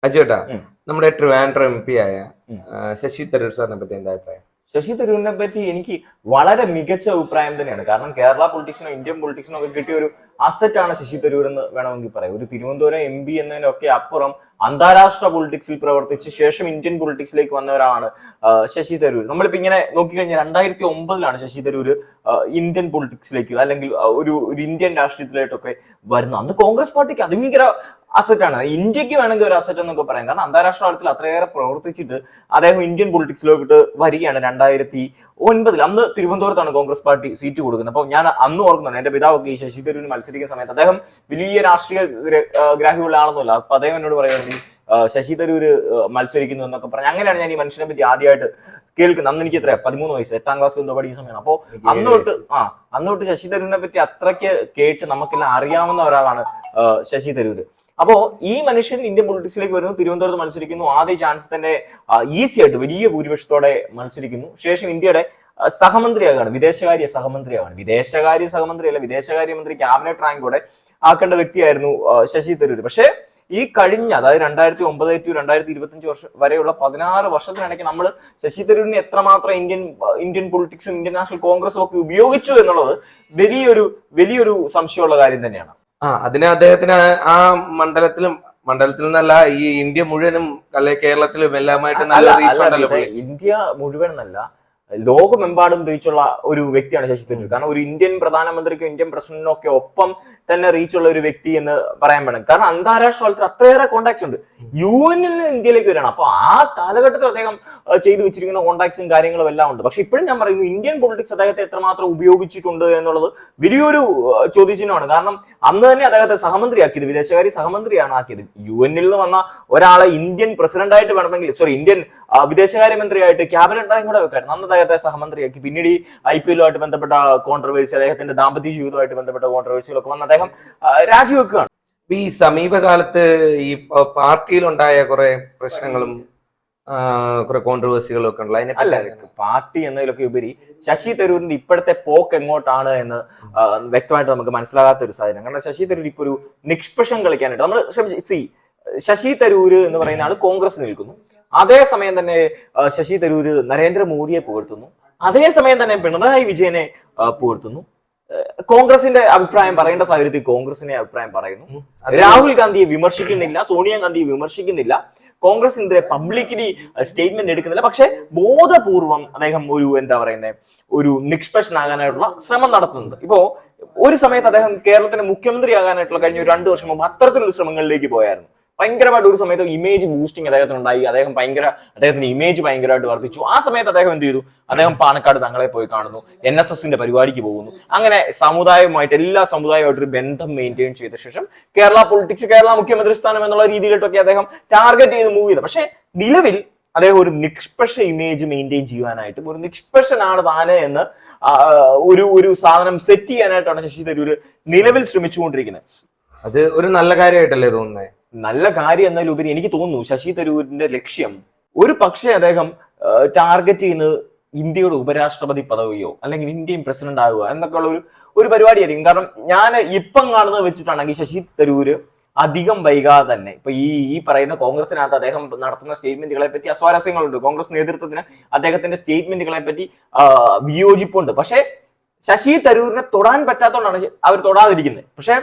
അജുട്ടാ, നമ്മുടെ ട്രിവാൻഡ്രം MP ആയ ശശി തരൂർ സാറിനെ പറ്റി എന്താ അഭിപ്രായം? ശശി തരൂരിനെ പറ്റി എനിക്ക് വളരെ മികച്ച അഭിപ്രായം തന്നെയാണ്. കാരണം കേരള പൊളിറ്റിക്സിനോ ഇന്ത്യൻ പൊളിറ്റിക്സിനോ ഒക്കെ കിട്ടിയ ഒരു അസറ്റ് ആണ് ശശി തരൂർ എന്ന് വേണമെങ്കിൽ പറയാം. ഒരു തിരുവനന്തപുരം MP എന്നതിനൊക്കെ അപ്പുറം അന്താരാഷ്ട്ര പൊളിറ്റിക്സിൽ പ്രവർത്തിച്ച് ശേഷം ഇന്ത്യൻ പൊളിറ്റിക്സിലേക്ക് വന്ന ഒരാളാണ് ശശി തരൂർ. നമ്മളിപ്പോ ഇങ്ങനെ നോക്കിക്കഴിഞ്ഞാൽ 2009 ശശി തരൂർ ഇന്ത്യൻ പൊളിറ്റിക്സിലേക്ക് അല്ലെങ്കിൽ ഒരു ഇന്ത്യൻ രാഷ്ട്രീയത്തിലായിട്ടൊക്കെ വരുന്നത്. അന്ന് കോൺഗ്രസ് പാർട്ടിക്ക് അതിഭീകര അസറ്റാണ്, ഇന്ത്യക്ക് വേണമെങ്കിൽ ഒരു അസറ്റ് എന്നൊക്കെ പറയാം. കാരണം അന്താരാഷ്ട്ര തലത്തിൽ അത്രയേറെ പ്രവർത്തിച്ചിട്ട് അദ്ദേഹം ഇന്ത്യൻ പൊളിറ്റിക്സിലോട്ട് വരികയാണ് 2009. അന്ന് തിരുവനന്തപുരത്താണ് കോൺഗ്രസ് പാർട്ടി സീറ്റ് കൊടുക്കുന്നത്. അപ്പൊ ഞാൻ അന്ന് ഓർക്കുന്നുണ്ട്, എന്റെ പിതാവൊക്കെ ഈ ശശി തരൂരിന് മത്സരിക്കുന്ന സമയത്ത് അദ്ദേഹം വലിയ രാഷ്ട്രീയ ഗ്രാഹ്യമുള്ള ആളൊന്നുമല്ല. അപ്പൊ അദ്ദേഹം എന്നോട് പറയുന്നത് ശശി തരൂര് മത്സരിക്കുന്നു എന്നൊക്കെ പറഞ്ഞ്. അങ്ങനെയാണ് ഞാൻ ഈ മനുഷ്യനെ പറ്റി ആദ്യമായിട്ട് കേൾക്കുന്നത്. അന്ന് എനിക്ക് 13 വയസ്സ്, 8ാം ക്ലാസ് എന്തോ പഠിക്കുന്ന സമയമാണ്. അപ്പോ അന്നോട്ട് ശശി തരൂരിനെ പറ്റി അത്രയ്ക്ക് കേട്ട് നമുക്കെല്ലാം അറിയാവുന്ന ഒരാളാണ് ശശി തരൂര്. അപ്പോ ഈ മനുഷ്യൻ ഇന്ത്യൻ പൊളിറ്റിക്സിലേക്ക് വരുന്നു, തിരുവനന്തപുരത്ത് മത്സരിക്കുന്നു. ആദ്യ ചാൻസ് തന്നെ ഈസി ആയിട്ട് വലിയ ഭൂരിപക്ഷത്തോടെ മത്സരിക്കുന്നു. ശേഷം ഇന്ത്യയുടെ സഹമന്ത്രിയാകാണ്, വിദേശകാര്യ സഹമന്ത്രിയല്ല, വിദേശകാര്യമന്ത്രി ക്യാബിനറ്റ് റാങ്കോടെ ആക്കേണ്ട വ്യക്തിയായിരുന്നു ശശി തരൂർ. പക്ഷേ ഈ കഴിഞ്ഞ, അതായത് 2009 to 2025 വർഷം വരെയുള്ള 16 വർഷത്തിനിടയ്ക്ക് നമ്മൾ ശശി തരൂരിനെ എത്രമാത്രം ഇന്ത്യൻ പൊളിറ്റിക്സും ഇന്ത്യൻ നാഷണൽ കോൺഗ്രസും ഒക്കെ ഉപയോഗിച്ചു എന്നുള്ളത് വലിയൊരു സംശയമുള്ള കാര്യം തന്നെയാണ്. അതിന് അദ്ദേഹത്തിന് ആ മണ്ഡലത്തിൽ നിന്നല്ല, ഈ ഇന്ത്യ മുഴുവനും അല്ലെ കേരളത്തിലും എല്ലാമായിട്ട് നല്ല റീച്ച് ഉണ്ടല്ലോ. ഇന്ത്യ മുഴുവൻ എന്നല്ല, ലോകമെമ്പാടും റീച്ചുള്ള ഒരു വ്യക്തിയാണ് ശശി തരൂർ. കാരണം ഒരു ഇന്ത്യൻ പ്രധാനമന്ത്രിക്കും ഇന്ത്യൻ പ്രസിഡന്റിനും ഒക്കെ ഒപ്പം തന്നെ റീച്ചുള്ള ഒരു വ്യക്തി എന്ന് പറയാൻ വേണം. കാരണം അന്താരാഷ്ട്ര തലത്തിൽ അത്രയേറെ കോണ്ടാക്ട്സ് ഉണ്ട്. UN നിന്ന് ഇന്ത്യയിലേക്ക് വരികയാണ്. അപ്പൊ ആ കാലഘട്ടത്തിൽ അദ്ദേഹം ചെയ്തു വെച്ചിരിക്കുന്ന കോണ്ടാക്ട്സും കാര്യങ്ങളും എല്ലാം ഉണ്ട്. പക്ഷെ ഇപ്പോഴും ഞാൻ പറയുന്നു, ഇന്ത്യൻ പൊളിറ്റിക്സ് അദ്ദേഹത്തെ എത്രമാത്രം ഉപയോഗിച്ചിട്ടുണ്ട് എന്നുള്ളത് വലിയൊരു ചോദ്യചിഹ്നമാണ്. കാരണം അന്ന് തന്നെ അദ്ദേഹത്തെ സഹമന്ത്രിയാക്കിയത്, വിദേശകാര്യ സഹമന്ത്രിയാണ് ആക്കിയത്. UN നിന്ന് വന്ന ഒരാളെ ഇന്ത്യൻ പ്രസിഡന്റായിട്ട് വേണമെങ്കിൽ, ഇന്ത്യൻ വിദേശകാര്യമന്ത്രിയായിട്ട് ക്യാബിനറ്റ് റാങ്ക് കൂടെ വെക്കായിരുന്നു. അന്ന് അദ്ദേഹത്തെ സഹമന്ത്രിയാക്കി. പിന്നീട് ഈ IPL-ഉമായിട്ട് ബന്ധപ്പെട്ട കോൺട്രവേഴ്സി, അദ്ദേഹത്തിന്റെ ദാമ്പത്യ ജീവിതവുമായിട്ട് ബന്ധപ്പെട്ട കോൺട്രവേഴ്സികളൊക്കെ വന്ന് അദ്ദേഹം രാജിവെക്കുകയാണ്. ഈ സമീപകാലത്ത് ഈ പാർട്ടിയിലുണ്ടായ കുറെ പ്രശ്നങ്ങളും കുറെ കോൺട്രവേഴ്സികളും ഒക്കെ ഉള്ള അല്ല, പാർട്ടി എന്നതിലൊക്കെ ഉപരി ശശി തരൂരിന്റെ ഇപ്പോഴത്തെ പോക്ക് എങ്ങോട്ടാണ് എന്ന് വ്യക്തമായിട്ട് നമുക്ക് മനസ്സിലാകാത്ത ഒരു സാധനം. കാരണം ശശി തരൂർ ഇപ്പൊ ഒരു നിഷ്പക്ഷം കളിക്കാനായിട്ട് നമ്മൾ ശശി തരൂര് എന്ന് പറയുന്ന ആള് കോൺഗ്രസ് നിൽക്കുന്നു. അതേസമയം തന്നെ ശശി തരൂര് നരേന്ദ്രമോദിയെ പുകഴ്ത്തുന്നു. അതേസമയം തന്നെ പിണറായി വിജയനെ പുകഴ്ത്തുന്നു. കോൺഗ്രസിന്റെ അഭിപ്രായം പറയേണ്ട സാഹചര്യത്തിൽ കോൺഗ്രസിന്റെ അഭിപ്രായം പറയുന്നു. രാഹുൽ ഗാന്ധിയെ വിമർശിക്കുന്നില്ല, സോണിയാഗാന്ധിയെ വിമർശിക്കുന്നില്ല, കോൺഗ്രസിനെതിരെ പബ്ലിക്കലി സ്റ്റേറ്റ്മെന്റ് എടുക്കുന്നില്ല. പക്ഷെ ബോധപൂർവം അദ്ദേഹം ഒരു നിഷ്പക്ഷനാകാനായിട്ടുള്ള ശ്രമം നടത്തുന്നുണ്ട്. ഇപ്പോ ഒരു സമയത്ത് അദ്ദേഹം കേരളത്തിന്റെ മുഖ്യമന്ത്രിയാകാനായിട്ടുള്ള കഴിഞ്ഞ 2 വർഷം മുമ്പ് അത്തരത്തിലുള്ള ശ്രമങ്ങളിലേക്ക് പോയായിരുന്നു. ഭയങ്കരമായിട്ട് ഒരു സമയത്ത് ഇമേജ് ബൂസ്റ്റിംഗ് അദ്ദേഹത്തിനുണ്ടായി. അദ്ദേഹത്തിന്റെ ഇമേജ് ഭയങ്കരമായിട്ട് വർദ്ധിച്ചു. ആ സമയത്ത് അദ്ദേഹം എന്ത് ചെയ്തു? അദ്ദേഹം പാണക്കാട് തങ്ങളെ പോയി കാണുന്നു, NSSന്റെ പരിപാടിക്ക് പോകുന്നു. അങ്ങനെ സമുദായവുമായിട്ട്, എല്ലാ സമുദായമായിട്ടൊരു ബന്ധം മെയിൻറ്റെയിൻ ചെയ്ത ശേഷം കേരള പൊളിറ്റിക്സ്, കേരള മുഖ്യമന്ത്രി സ്ഥാനം എന്നുള്ള രീതിയിലോട്ടൊക്കെ അദ്ദേഹം ടാർഗറ്റ് ചെയ്ത് മൂവ് ചെയ്തു. പക്ഷെ നിലവിൽ അദ്ദേഹം ഒരു നിഷ്പക്ഷ ഇമേജ് മെയിൻറ്റെയിൻ ചെയ്യാനായിട്ടും ഒരു നിഷ്പക്ഷനാണ് താന് എന്ന് ഒരു സാധനം സെറ്റ് ചെയ്യാനായിട്ടാണ് ശശി തരൂർ നിലവിൽ ശ്രമിച്ചുകൊണ്ടിരിക്കുന്നത്. അത് ഒരു നല്ല കാര്യമായിട്ടല്ലേ തോന്നുന്നത്? നല്ല കാര്യം എന്നതിലുപരി എനിക്ക് തോന്നുന്നു ശശി തരൂരിന്റെ ലക്ഷ്യം ഒരു പക്ഷേ അദ്ദേഹം ടാർഗറ്റ് ചെയ്യുന്നത് ഇന്ത്യയുടെ ഉപരാഷ്ട്രപതി പദവിയോ അല്ലെങ്കിൽ ഇന്ത്യൻ പ്രസിഡന്റ് ആകുക എന്നൊക്കെ ഉള്ള ഒരു പരിപാടിയായിരിക്കും. കാരണം ഞാൻ ഇപ്പം കാണുന്നത് വെച്ചിട്ടാണെങ്കിൽ ശശി തരൂര് അധികം വൈകാതെ തന്നെ ഇപ്പൊ ഈ പറയുന്ന കോൺഗ്രസിനകത്ത് അദ്ദേഹം നടത്തുന്ന സ്റ്റേറ്റ്മെന്റുകളെ പറ്റി അസ്വാരസ്യങ്ങളുണ്ട്. കോൺഗ്രസ് നേതൃത്വത്തിന് അദ്ദേഹത്തിന്റെ സ്റ്റേറ്റ്മെന്റുകളെ പറ്റി വിയോജിപ്പുണ്ട്. പക്ഷെ ശശി തരൂരിനെ തൊടാൻ പറ്റാത്തതുകൊണ്ടാണ് അവർ തൊടാതിരിക്കുന്നത്. പക്ഷെ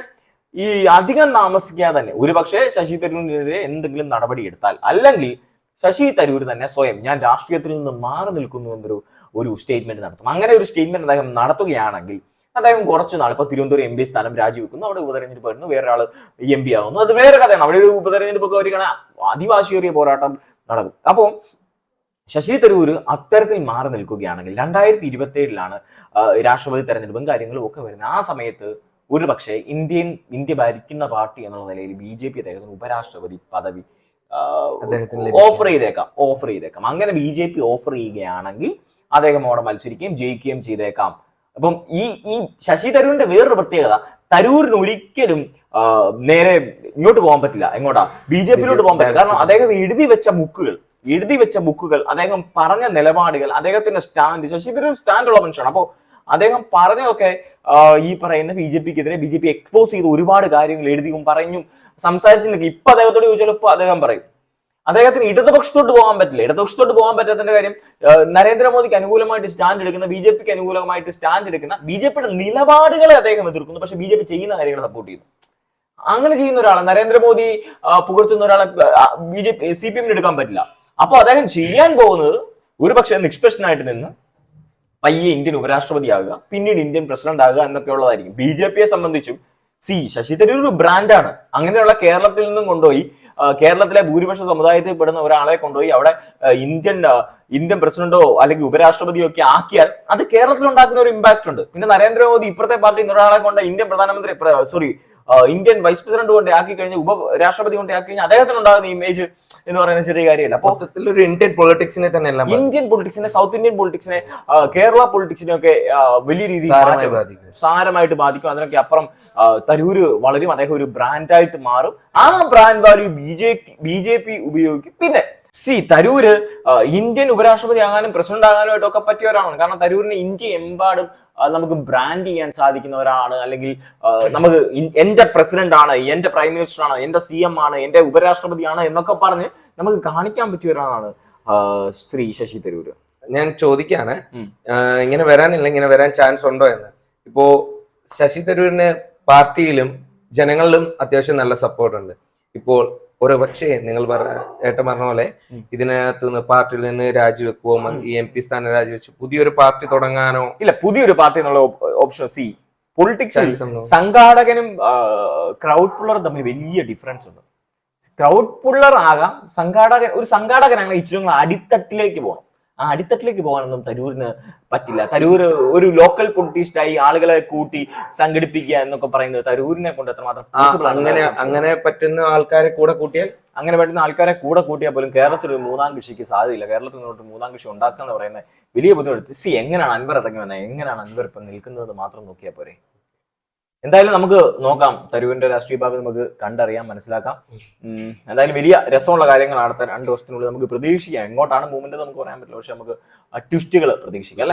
ഈ അധികം താമസിക്കാതെ തന്നെ ഒരു പക്ഷേ ശശി തരൂരിനെതിരെ എന്തെങ്കിലും നടപടി എടുത്താൽ, അല്ലെങ്കിൽ ശശി തരൂർ തന്നെ സ്വയം ഞാൻ രാഷ്ട്രീയത്തിൽ നിന്ന് മാറി നിൽക്കുന്നു എന്നൊരു സ്റ്റേറ്റ്മെന്റ് നടത്തും. അങ്ങനെ ഒരു സ്റ്റേറ്റ്മെന്റ് അദ്ദേഹം നടത്തുകയാണെങ്കിൽ അദ്ദേഹം കുറച്ചു നാൾ ഇപ്പൊ തിരുവനന്തപുരം MP സ്ഥാനം രാജിവെക്കുന്നു, അവിടെ ഉപതെരഞ്ഞെടുപ്പ് വരുന്നു, വേറൊരാൾ MP ആവുന്നു, അത് വേറെ കഥയാണ്. അവിടെ ഒരു ഉപതെരഞ്ഞെടുപ്പ് ഒക്കെ വരികയാണ്, അതിവാശിയേറിയ പോരാട്ടം നടക്കും. അപ്പോൾ ശശി തരൂർ അത്തരത്തിൽ മാറി നിൽക്കുകയാണെങ്കിൽ 2027 രാഷ്ട്രപതി തെരഞ്ഞെടുപ്പും കാര്യങ്ങളും ഒക്കെ വരുന്നത്. ആ സമയത്ത് ഒരു പക്ഷേ ഇന്ത്യ ഭരിക്കുന്ന പാർട്ടി എന്നുള്ള നിലയിൽ BJP അദ്ദേഹത്തിന് ഉപരാഷ്ട്രപതി പദവി ഓഫർ ചെയ്തേക്കാം. അങ്ങനെ BJP ഓഫർ ചെയ്യുകയാണെങ്കിൽ അദ്ദേഹം അവിടെ മത്സരിക്കുകയും ജയിക്കുകയും ചെയ്തേക്കാം. അപ്പം ഈ ശശി തരൂരിന്റെ വേറൊരു പ്രത്യേകത, തരൂരിന് ഒരിക്കലും നേരെ ഇങ്ങോട്ട് പോകാൻ പറ്റില്ല. എങ്ങോട്ടാ? BJPയിലോട്ട് പോകാൻ പറ്റില്ല. കാരണം അദ്ദേഹം എഴുതി വെച്ച ബുക്കുകൾ, അദ്ദേഹം പറഞ്ഞ നിലപാടുകൾ, അദ്ദേഹത്തിന്റെ സ്റ്റാൻഡ്, ശശി തരൂർ സ്റ്റാൻഡുള്ള മനുഷ്യനാണ്. അപ്പോ അദ്ദേഹം പറഞ്ഞതൊക്കെ ഈ പറയുന്ന BJPക്കെതിരെ എക്സ്പോസ് ചെയ്ത് ഒരുപാട് കാര്യങ്ങൾ എഴുതിയും പറഞ്ഞും സംസാരിച്ചിട്ടുണ്ടെങ്കിൽ ഇപ്പൊ അദ്ദേഹത്തോട് ചോദിച്ചാൽ ഇപ്പൊ അദ്ദേഹം പറയും അദ്ദേഹത്തിന് ഇടതുപക്ഷത്തോട്ട് പോകാൻ പറ്റില്ല. ഇടതുപക്ഷത്തോട്ട് പോകാൻ പറ്റാത്തതിന്റെ കാര്യം നരേന്ദ്രമോദിക്ക് അനുകൂലമായിട്ട് സ്റ്റാൻഡ് എടുക്കുന്ന, ബി ജെ പിക്ക് അനുകൂലമായിട്ട് സ്റ്റാൻഡ് എടുക്കുന്ന, ബി ജെ പിയുടെ നിലപാടുകളെ അദ്ദേഹം എതിർക്കുന്നു. പക്ഷെ ബി ജെ പി ചെയ്യുന്ന കാര്യങ്ങളെ സപ്പോർട്ട് ചെയ്യുന്നു. അങ്ങനെ ചെയ്യുന്ന ഒരാളെ, നരേന്ദ്രമോദി പുകഴ്ത്തുന്ന ഒരാളെ സി പി എമ്മിന് എടുക്കാൻ പറ്റില്ല. അപ്പൊ അദ്ദേഹം ചെയ്യാൻ പോകുന്നത് ഒരു പക്ഷേ നിഷ്പക്ഷനായിട്ട് നിന്ന് പയ്യെ ഇന്ത്യൻ ഉപരാഷ്ട്രപതിയാകുക, പിന്നീട് ഇന്ത്യൻ പ്രസിഡന്റ് ആകുക എന്നൊക്കെയുള്ളതായിരിക്കും. ബി ജെ പിയെ സംബന്ധിച്ചും ശശി തരൂർ ഒരു ബ്രാൻഡാണ്. അങ്ങനെയുള്ള കേരളത്തിൽ നിന്നും കൊണ്ടുപോയി, കേരളത്തിലെ ഭൂരിപക്ഷ സമുദായത്തിൽ പെടുന്ന ഒരാളെ കൊണ്ടുപോയി അവിടെ ഇന്ത്യൻ പ്രസിഡന്റോ അല്ലെങ്കിൽ ഉപരാഷ്ട്രപതിയോ ഒക്കെ ആക്കിയാൽ അത് കേരളത്തിൽ ഉണ്ടാക്കുന്ന ഒരു ഇമ്പാക്ട് ഉണ്ട്. പിന്നെ നരേന്ദ്രമോദി ഇപ്പുറത്തെ പാർട്ടിയിൽ നിന്ന് ഒരാളെ കൊണ്ട് ഇന്ത്യൻ ഇന്ത്യൻ വൈസ് പ്രസിഡന്റ് കൊണ്ട് ആക്കി കഴിഞ്ഞാൽ, ഉപരാഷ്ട്രപതി കൊണ്ട് ആക്കി കഴിഞ്ഞാൽ അദ്ദേഹത്തിന് ഉണ്ടാകുന്ന ഇമേജ് എന്ന് പറയുന്ന ചെറിയ കാര്യമല്ല. അപ്പൊ ഒരു ഇന്ത്യൻ പൊളിറ്റിക്സിനെ തന്നെ ഇന്ത്യൻ പൊളിറ്റിക്സിനെ, സൗത്ത് ഇന്ത്യൻ പൊളിറ്റിക്സിനെ, കേരള പൊളിറ്റിക്സിനെ ഒക്കെ വലിയ രീതിയിൽ സാരമായിട്ട് ബാധിക്കും. അതിനൊക്കെ അപ്പുറം തരൂര് വളരും, അദ്ദേഹം ഒരു ബ്രാൻഡായിട്ട് മാറും. ആ brand value B J P ഉപയോഗിക്കും. പിന്നെ തരൂര് ഇന്ത്യൻ ഉപരാഷ്ട്രപതി ആകാനും പ്രസിഡന്റ് ആകാനും ഒക്കെ പറ്റിയ ഒരാളാണ്. കാരണം തരൂരിന് ഇന്ത്യ എമ്പാടും നമുക്ക് ബ്രാൻഡ് ചെയ്യാൻ സാധിക്കുന്ന ഒരാളാണ്. അല്ലെങ്കിൽ നമുക്ക് എന്റെ പ്രസിഡന്റ് ആണ്, എന്റെ പ്രൈം മിനിസ്റ്റർ ആണ്, എന്റെ CM ആണ്, എന്റെ ഉപരാഷ്ട്രപതിയാണ് എന്നൊക്കെ പറഞ്ഞ് നമുക്ക് കാണിക്കാൻ പറ്റിയ ഒരാളാണ് ശ്രീ ശശി തരൂര്. ഞാൻ ചോദിക്കാണ്, ഇങ്ങനെ വരാനില്ല, ഇങ്ങനെ വരാൻ ചാൻസ് ഉണ്ടോ എന്ന്. ഇപ്പോ ശശി തരൂരിന് പാർട്ടിയിലും ജനങ്ങളിലും അത്യാവശ്യം നല്ല സപ്പോർട്ട് ഉണ്ട്. ഇപ്പോൾ ഒരു പക്ഷേ നിങ്ങൾ ഏട്ടൻ പറഞ്ഞ പോലെ ഇതിനകത്ത് നിന്ന് പാർട്ടിയിൽ നിന്ന് രാജിവെക്കുവോ, ഈ MP സ്ഥാനം രാജിവെച്ച് പുതിയൊരു പാർട്ടി തുടങ്ങാനോ? ഇല്ല, പുതിയൊരു പാർട്ടി എന്നുള്ള ഓപ്ഷൻ പൊളിറ്റിക്സിൽ സംഘാടകനും ക്രൗഡ് പുള്ളറും തമ്മിൽ വലിയ ഡിഫറൻസ് ഉണ്ട്. ക്രൗഡ് പുള്ളർ ആകാം, ഒരു സംഘാടകനാണ് ഏറ്റവും അടിത്തട്ടിലേക്ക് പോകണം. ആ അടിത്തട്ടിലേക്ക് പോകാനൊന്നും തരൂരിന് പറ്റില്ല. തരൂര് ഒരു ലോക്കൽ പൊളിറ്റീഷ്യനായി ആളുകളെ കൂട്ടി സംഘടിപ്പിക്കുക എന്നൊക്കെ പറയുന്നത് തരൂരിനെ കൊണ്ട് എത്രമാത്രം അങ്ങനെ പറ്റുന്ന ആൾക്കാരെ കൂടെ കൂട്ടിയാൽ പോലും കേരളത്തിൽ ഒരു മൂന്നാം കൃഷിക്ക് സാധ്യതയില്ല. കേരളത്തിൽ നിന്നോട്ട് മൂന്നാം കൃഷി ഉണ്ടാക്കുക എന്ന് പറയുന്നത് വലിയ ബുദ്ധിമുട്ട്. എങ്ങനെയാണ് അൻവർ ഇറങ്ങി വന്നത്, എങ്ങനെയാണ് അൻവർ ഇപ്പം നിൽക്കുന്നത് മാത്രം നോക്കിയാൽ പോരെ. എന്തായാലും നമുക്ക് നോക്കാം, തരൂരിന്റെ രാഷ്ട്രീയ ഭാഗം നമുക്ക് കണ്ടറിയാം, മനസ്സിലാക്കാം. എന്തായാലും വലിയ രസമുള്ള കാര്യങ്ങളാണ് അടുത്ത 2 ദിവസത്തിനുള്ളിൽ നമുക്ക് പ്രതീക്ഷിക്കാം. എങ്ങോട്ടാണ് മൂവ്മെന്റ് നമുക്ക് പറയാൻ പറ്റില്ല, പക്ഷെ നമുക്ക് ട്വിസ്റ്റുകൾ പ്രതീക്ഷിക്കാം, അല്ലെ?